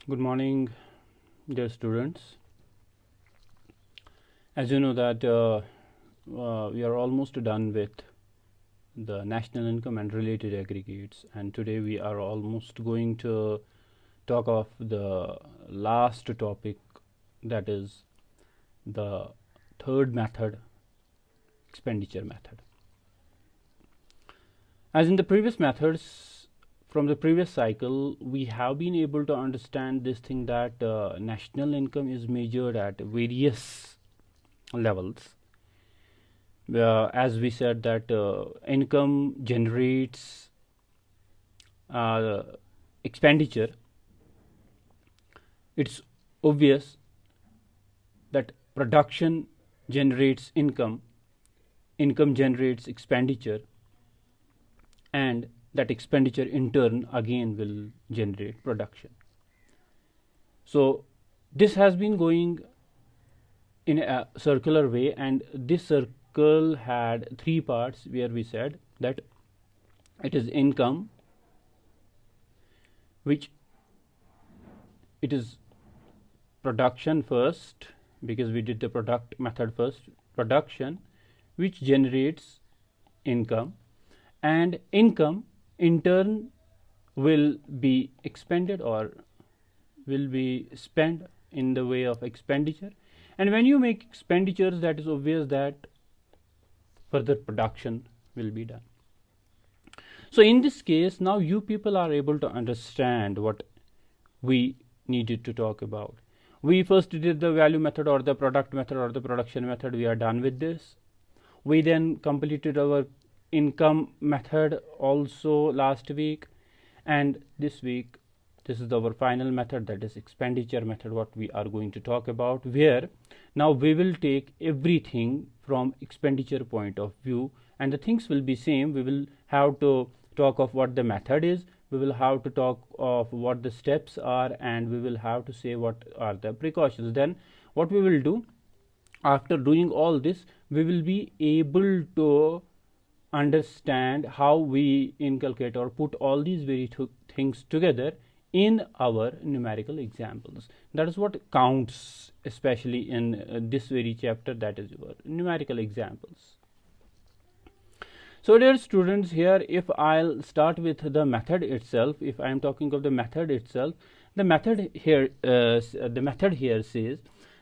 Good morning, dear students. As you know that we are almost done with the national income and related aggregates, and today we are almost going to talk of the last topic, that is the third method, expenditure method. As in the previous methods, from the previous cycle, we have been able to understand this thing that national income is measured at various levels. As we said that income generates expenditure. It's obvious that production generates income, income generates expenditure, and that expenditure in turn again will generate production. So this has been going in a circular way, and this circle had three parts where we said that it is income, which it is production first, because we did the product method first, production which generates income, and income in turn will be expended or will be spent in the way of expenditure. And when you make expenditures, that is obvious that further production will be done. So in this case, now you people are able to understand what we needed to talk about. We first did the value method or the product method or the production method. We are done with this. We then completed our income method also last week, and this week this is our final method, that is expenditure method, what we are going to talk about, where now we will take everything from expenditure point of view, and the things will be same. We will have to talk of what the method is, we will have to talk of what the steps are, and we will have to say what are the precautions. Then what we will do, after doing all this, we will be able to understand how we inculcate or put all these very things together in our numerical examples. That is what counts, especially in this very chapter, that is your numerical examples. So dear students, here if I'll start with the method itself, if I am talking of the method itself, the method here says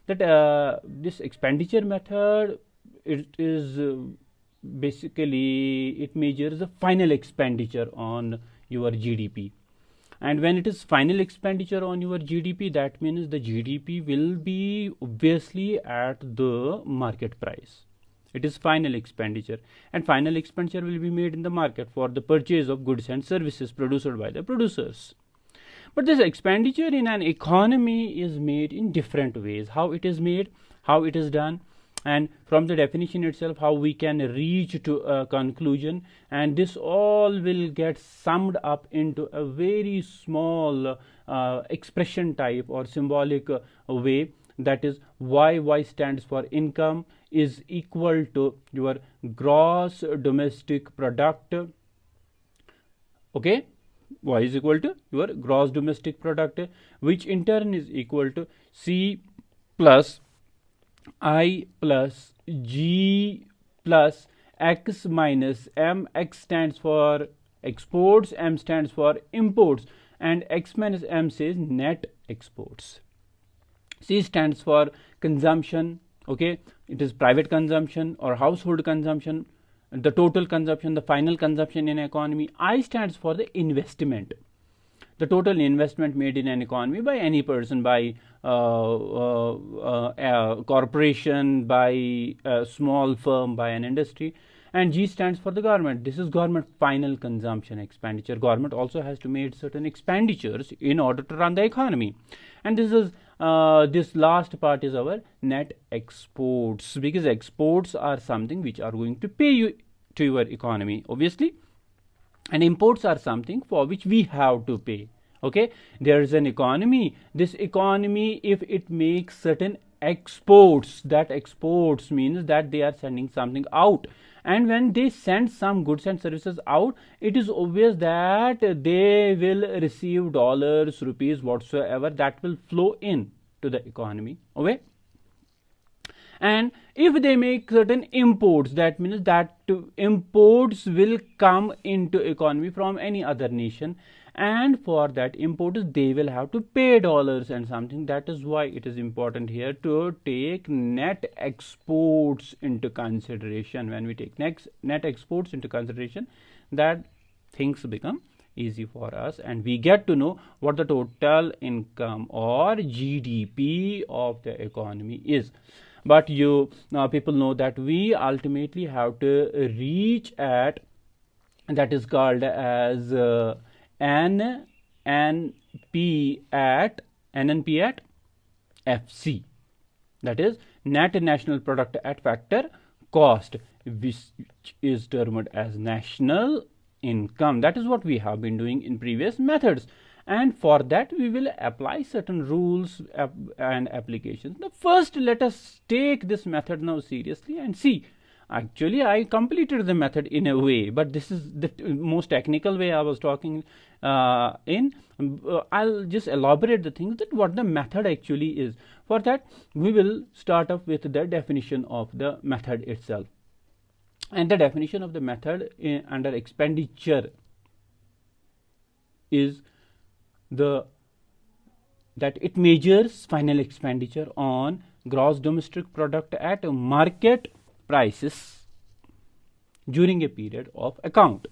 that this expenditure method, it is basically it measures the final expenditure on your GDP. And when it is final expenditure on your GDP, that means the GDP will be obviously at the market price. It is final expenditure, and final expenditure will be made in the market for the purchase of goods and services produced by the producers. But this expenditure in an economy is made in different ways. How it is made, how it is done, and from the definition itself, how we can reach to a conclusion, and this all will get summed up into a very small expression type or symbolic way, that is y stands for income is equal to your gross domestic product. Okay, y is equal to your gross domestic product, which in turn is equal to C plus I plus G plus X minus M. X stands for exports, M stands for imports, and X minus M says net exports. C stands for consumption. Okay, it is private consumption or household consumption, the total consumption, the final consumption in economy. I stands for the investment, the total investment made in an economy by any person, by a corporation, by a small firm, by an industry. And G stands for the government. This is government final consumption expenditure. Government also has to make certain expenditures in order to run the economy. And this is this last part is our net exports, because exports are something which are going to pay you to your economy, obviously, and imports are something for which we have to pay. Okay, there is an economy. This economy, if it makes certain exports, that exports means that they are sending something out, and when they send some goods and services out, it is obvious that they will receive dollars, rupees, whatsoever that will flow in to the economy. Okay. And if they make certain imports, that means that imports will come into economy from any other nation, and for that imports they will have to pay dollars and something. That is why it is important here to take net exports into consideration. When we take net exports into consideration, that things become easy for us, and we get to know what the total income or GDP of the economy is. But people know that we ultimately have to reach at, that is called as NNP at FC, that is net national product at factor cost, which is termed as national income. That is what we have been doing in previous methods, and for that we will apply certain rules and applications. Now first let us take this method now seriously and see. Actually I completed the method in a way, but this is the most technical way I was talking in. I'll just elaborate the things, that what the method actually is. For that we will start off with the definition of the method itself. And the definition of the method under expenditure is that it measures final expenditure on gross domestic product at market prices during a period of account.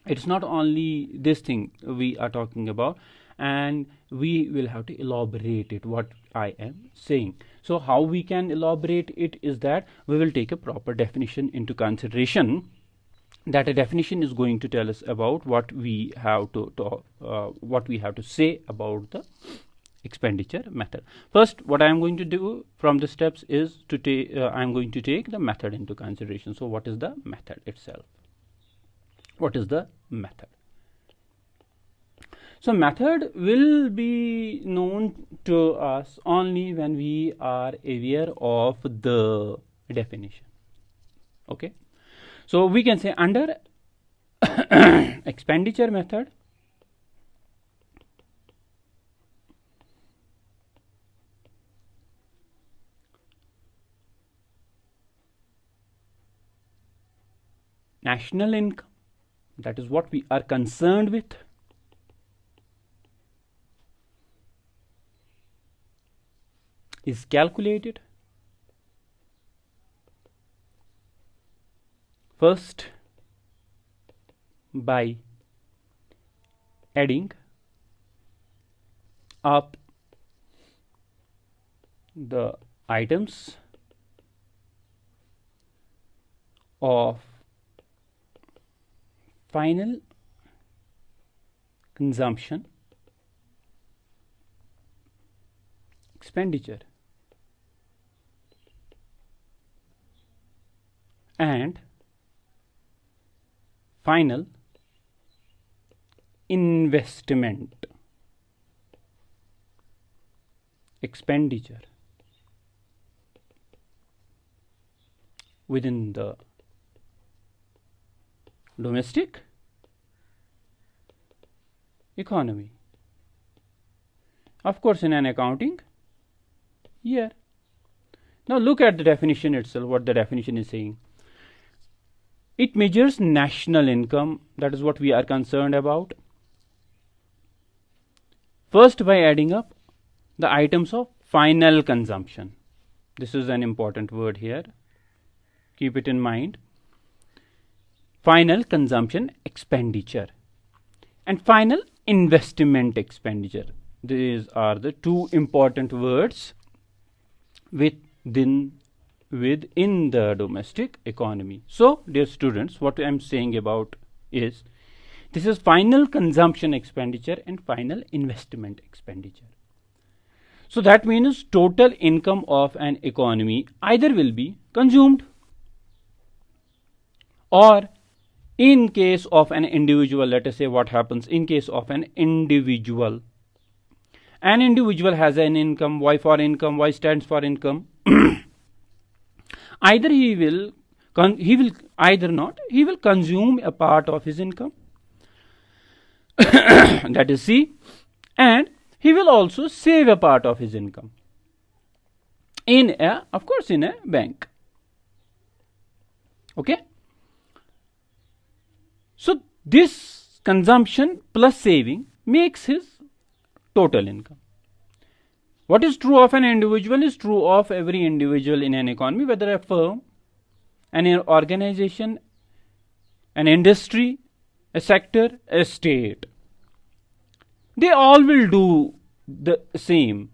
It's not only this thing we are talking about, and we will have to elaborate it, what I am saying. So how we can elaborate it is that we will take a proper definition into consideration. That a definition is going to tell us about what we have to say about the expenditure method. First, what I am going to do from the steps is to take I am going to take the method into consideration. So what is the method itself? What is the method? So method will be known to us only when we are aware of the definition. Okay. So we can say under expenditure method, national income, that is what we are concerned with, is calculated first by adding up the items of final consumption expenditure and final investment expenditure within the domestic economy. Of course, in an accounting year. Now look at the definition itself, what the definition is saying. It measures national income, that is what we are concerned about. First, by adding up the items of final consumption. This is an important word here. Keep it in mind. Final consumption expenditure and final investment expenditure. These are the two important words within the domestic economy. So, dear students, what I am saying about is this is final consumption expenditure and final investment expenditure. So that means total income of an economy either will be consumed, or in case of an individual, let us say what happens in case of an individual. An individual has an income. Y for income, Y stands for income. Either he will he will either not, he will consume a part of his income, that is C, and he will also save a part of his income of course, in a bank. Okay. So this consumption plus saving makes his total income. What is true of an individual is true of every individual in an economy, whether a firm, an organization, an industry, a sector, a state. They all will do the same.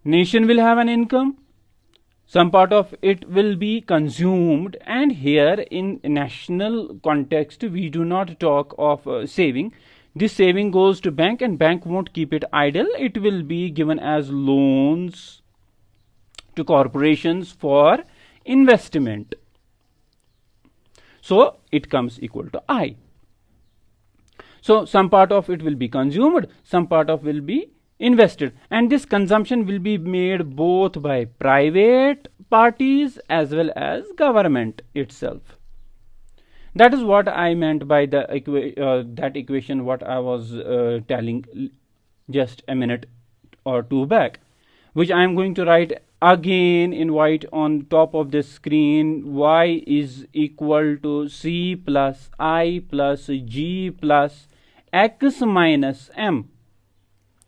Nation will have an income, some part of it will be consumed, and here in national context we do not talk of saving. This saving goes to bank, and bank won't keep it idle. It will be given as loans to corporations for investment. So it comes equal to I. So some part of it will be consumed, some part of will be invested, and this consumption will be made both by private parties as well as government itself. That is what I meant by the that equation what I was telling just a minute or two back, which I am going to write again in white on top of the screen. Y is equal to C plus I plus G plus X minus M.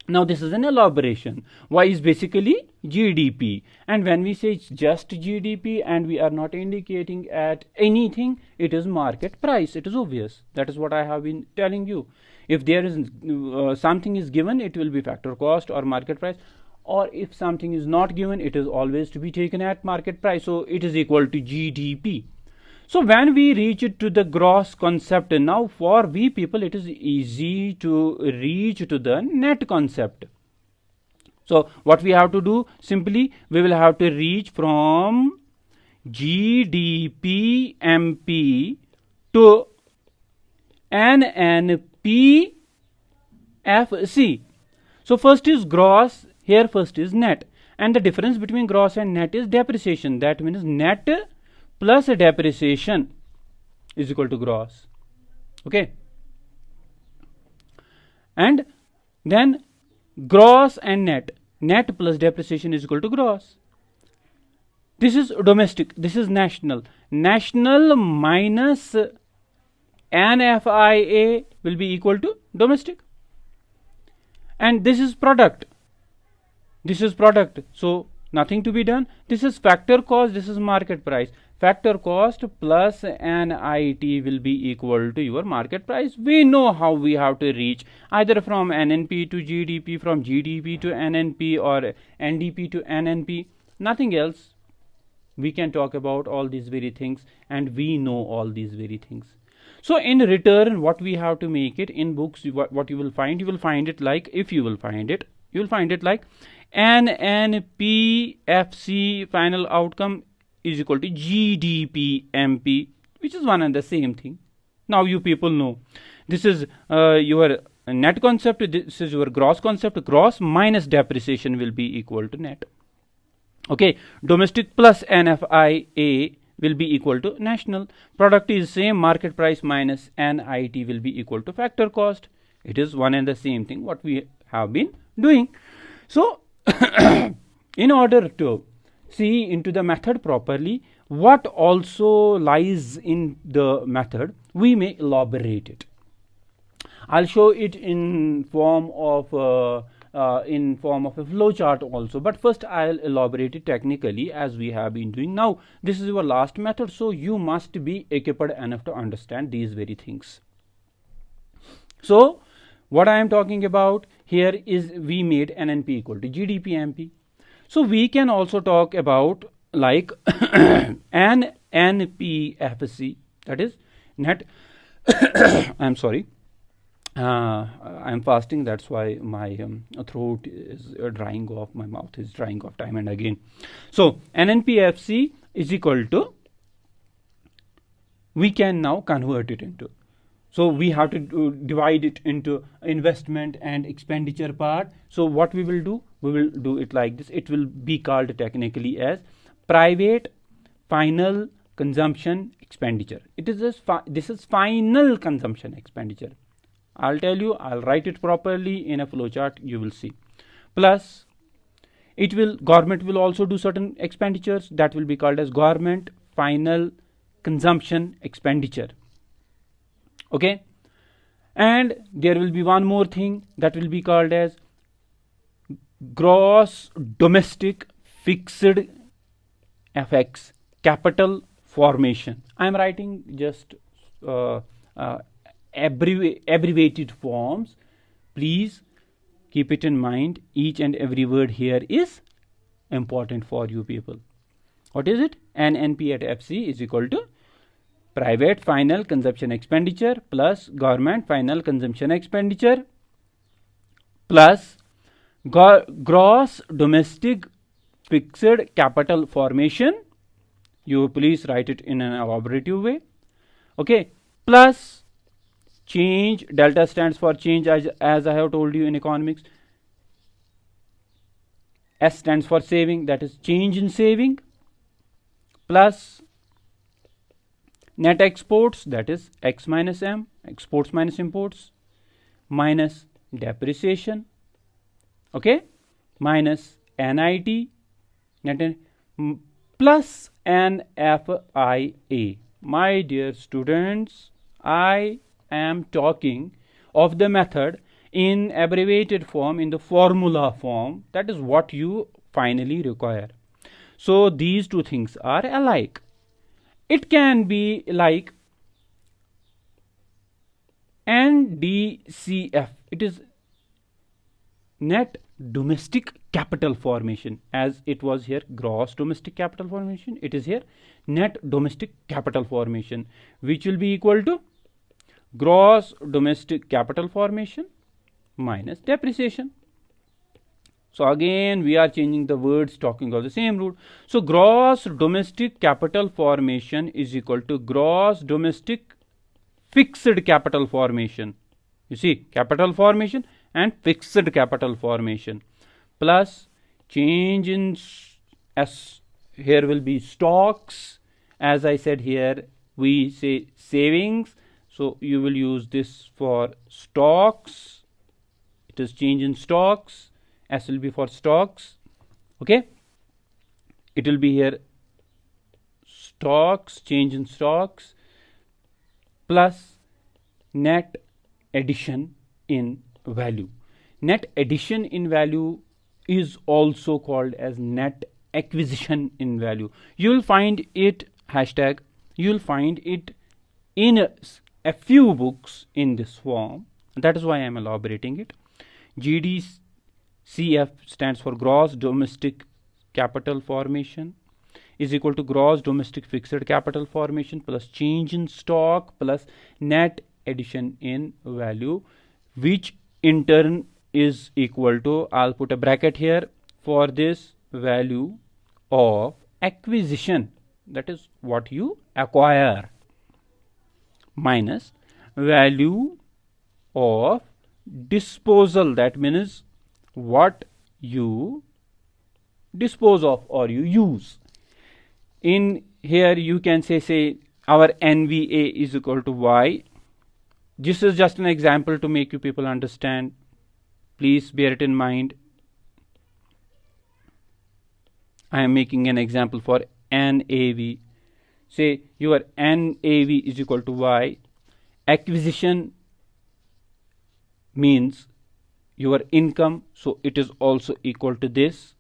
Now this is an elaboration. Y is basically GDP, and when we say just GDP and we are not indicating at anything, it is market price. It is obvious. That is what I have been telling you. If there is something is given, it will be factor cost or market price, or if something is not given, it is always to be taken at market price. So it is equal to GDP. So when we reach it to the gross concept, now for we people it is easy to reach to the net concept. So what we have to do, simply we will have to reach from GDP MP to NNP FC. So first is gross, here first is net, and the difference between gross and net is depreciation. That means net plus depreciation is equal to gross. Okay, and then gross and net plus depreciation is equal to gross. This is domestic, this is national. National minus NFIA will be equal to domestic, and this is product. So nothing to be done. This is factor cost, this is market price. Factor cost plus NIT will be equal to your market price. We know how we have to reach, either from NNP to GDP, from GDP to NNP, or NDP to NNP. Nothing else. We can talk about all these very things, and we know all these very things. So in return, what we have to make it in books, what you will find it like, if you will find it, you will find it like NNPFC final outcome is equal to GDP MP, which is one and the same thing. Now you people know this is your net concept, this is your gross concept. Gross minus depreciation will be equal to net. Okay, domestic plus NFIA will be equal to national. Product is same, market price minus NIT will be equal to factor cost. It is one and the same thing what we have been doing. So in order to see into the method properly, what also lies in the method, we may elaborate it. I'll show it in form of a flow chart also, but first I'll elaborate it technically as we have been doing. Now this is your last method, so you must be equipped enough to understand these very things. So what I am talking about here is we made NNP equal to GDP MP. So we can also talk about like NNPFC, that is net. I'm sorry, I'm fasting, that's why my throat is drying off, my mouth is drying off time and again. So NNPFC is equal to, we can now convert it into, so we have to divide it into investment and expenditure part. So what we will do it like this. It will be called technically as private final consumption expenditure. This is final consumption expenditure. I'll tell you, I'll write it properly in a flowchart, you will see. Plus, government will also do certain expenditures that will be called as government final consumption expenditure. Okay, and there will be one more thing that will be called as gross domestic fixed FX capital formation. I am writing just abbreviated forms. Please keep it in mind. Each and every word here is important for you people. What is it? NNP at FC is equal to private final consumption expenditure plus government final consumption expenditure plus gross domestic fixed capital formation. You please write it in an elaborative way. Okay, plus change. Delta stands for change, as I have told you in economics. S stands for saving, that is change in saving, plus net exports, that is X minus M, exports minus imports, minus depreciation, okay, minus NIT, net, plus NFIA. My dear students, I am talking of the method in abbreviated form, in the formula form. That is what you finally require. So these two things are alike. It can be like NDCF. It is net domestic capital formation, as it was here gross domestic capital formation. It is here net domestic capital formation, which will be equal to gross domestic capital formation minus depreciation. So again we are changing the words, talking of the same root. So gross domestic capital formation is equal to gross domestic fixed capital formation. You see, capital formation and fixed capital formation plus change in S. Here will be stocks. As I said, here we say savings, so you will use this for stocks. It is change in stocks. S will be for stocks. Okay, it will be here stocks, change in stocks, plus net addition in value. Net addition in value is also called as net acquisition in value. You will find it hashtag. You will find it in a few books in this form. That is why I am elaborating it. GDCF stands for gross domestic capital formation is equal to gross domestic fixed capital formation plus change in stock plus net addition in value, which in turn is equal to, I'll put a bracket here for this, value of acquisition, that is what you acquire, minus value of disposal, that means what you dispose of or you use. In here you can say our NVA is equal to Y. This is just an example to make you people understand. Please bear it in mind. I am making an example for NAV. Say your NAV is equal to Y. Acquisition means your income, so it is also equal to this,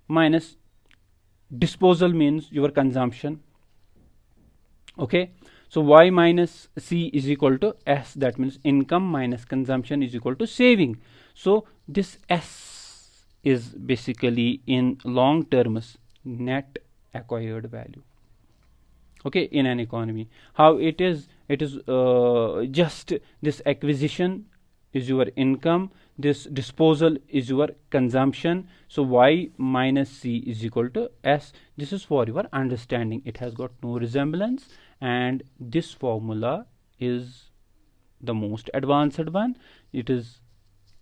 minus disposal means your consumption. Okay, so Y minus C is equal to S, that means income minus consumption is equal to saving. So this S is basically in long terms net acquired value. Okay, in an economy, how it is just this acquisition is your income, this disposal is your consumption. So Y minus C is equal to S. This is for your understanding. It has got no resemblance, and this formula is the most advanced one. It is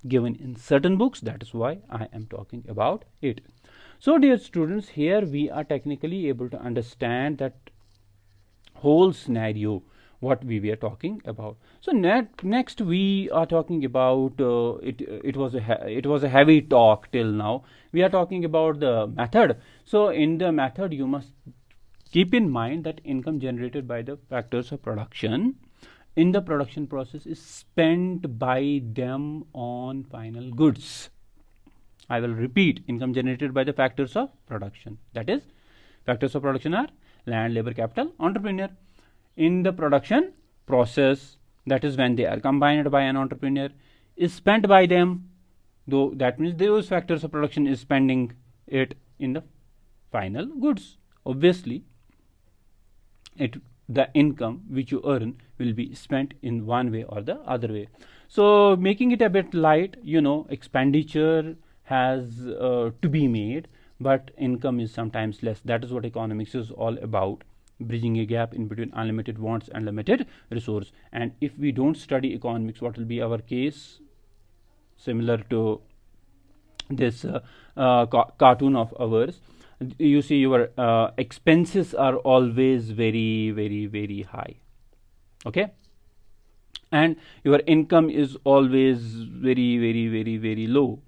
given in certain books, that is why I am talking about it. So dear students, here we are technically able to understand that whole scenario what we were talking about. So next we are talking about it was a heavy talk till now. We are talking about the method. So in the method you must keep in mind that income generated by the factors of production in the production process is spent by them on final goods. I will repeat, income generated by the factors of production. That is, factors of production are land, labor, capital, entrepreneur. In the production process, that is when they are combined by an entrepreneur, is spent by them, though that means those factors of production is spending it in the final goods. Obviously, the income which you earn will be spent in one way or the other way. So making it a bit light, expenditure has to be made, but income is sometimes less. That is what economics is all about, bridging a gap in between unlimited wants and limited resource. And if we don't study economics, what will be our case? Similar to this cartoon of ours, you see your expenses are always very, very, very high. Okay, and your income is always very, very, very, very low.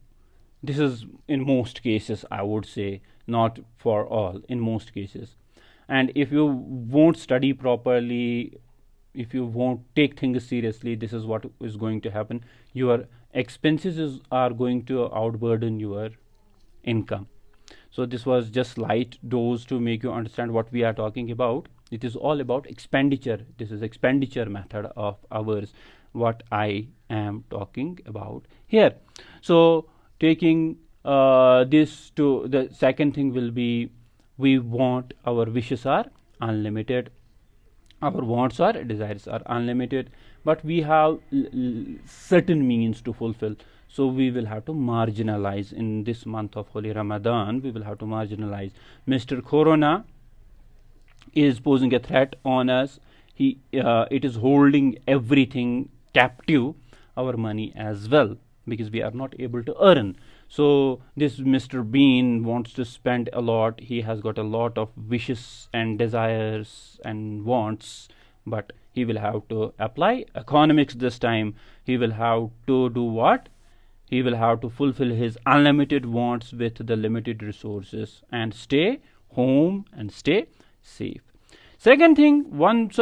This is in most cases, I would say, not for all, in most cases. And if you won't study properly, if you won't take things seriously, this is what is going to happen. Your expenses are going to outburden your income. So this was just light dose to make you understand what we are talking about. It is all about expenditure. This is expenditure method of ours, what I am talking about here. So taking this to the second thing will be, we want, our wishes are unlimited, our wants or desires are unlimited, but we have certain means to fulfill. So we will have to marginalize in this month of Holy Ramadan. We will have to marginalize. Mr. Corona is posing a threat on us. It is holding everything captive, our money as well, because we are not able to earn. So this Mr. Bean wants to spend a lot. He has got a lot of wishes and desires and wants, but he will have to apply economics this time. He will have to do what? He will have to fulfill his unlimited wants with the limited resources and stay home and stay safe. Second thing, once